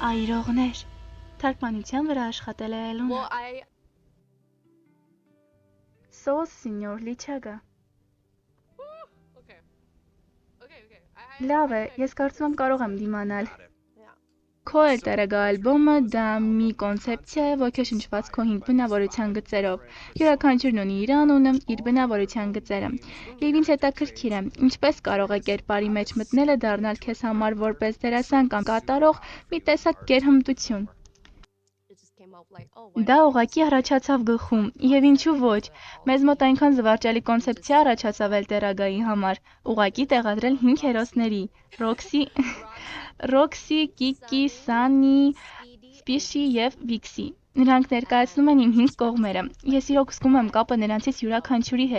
Այրողներ։ Թարգմանության վրա աշխատել է Էլոնը։ Սոս, սենյոր Լիչագա։ Լավ է, ես կարծում եմ կարող եմ դիմանալ։ Քո Էլտերեգո ալբոմը դա մի կոնցեպցիա է ոգեշնչված քո 5 բնավորության գծերով։ Յուրաքանչյուրն ունի իր անունը, իր բնավորության գծերը։ Եվ ինձ հետաքրքիր է, ինչպես կարող է կերպարի մեջ մտնելը դառնալ քեզ համար որպես դերասան կամ կատարող մի տեսակ գերհմտություն։ Դա ուղղակի առաջացավ գլխում, եւ ինչու ոչ։ Մեզ մոտ այնքան զվարճալի կոնցեպցիա առաջացավ Էլտերեգոյի համար, ուղղակի տեղադրել 5 հերոսների՝ Ռոքսի, Կիկի, Սանի, Սպիշի եւ Վիքսի։ Նրանք ներկայացնում են իմ 5 կողմերը։ Ես իրոք զգում եմ կապը նրանցից յուրաքանչյուրի հետ։